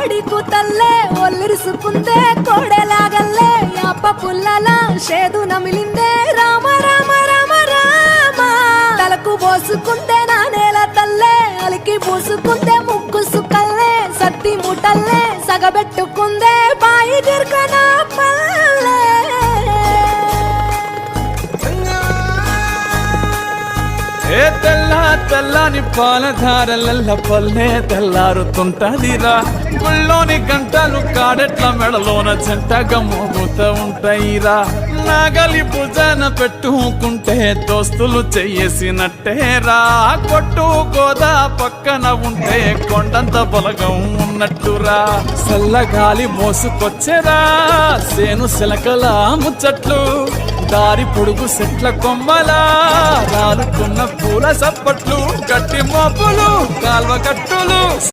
కోడి కూతల్లే ఒల్లిరుసుకుందే కోడెలాగల్లే యాప పుల్లల షేదు నమిలిందే రామ రామ రామ రామ తలకు పోసుకుందే నా నేల తల్లే అలికి పూసుకుందే ముక్కు సుక్కల్లే సత్తి ముటల్లే సగబెట్టుకుందే బాయి దిర్గన పల్లె ఏ తెల్ల తెల్లని పాలధారలల్ల పల్లె తెల్లారుతుంటదిరా ముళ్ళోని గంటలు కాడెట్ల మెడలోన జంటగా మోగుతూ ఉంటాయిరా నాగలి భుజాన పెట్టుకుంటే దోస్తులు చెయ్యేసినట్టేరా కొట్టు గోదా పక్కన ఉంటే కొండంత బలగం ఉన్నట్టురా చల్లగాలి మోసుకొచ్చేరా సేను శిలకల ముచ్చట్లు దారి పొడుగు సెట్ల కొమ్మలా రాలుకున్న పూల సప్పట్లు గట్టి మోపులు కాల్వ కట్టులు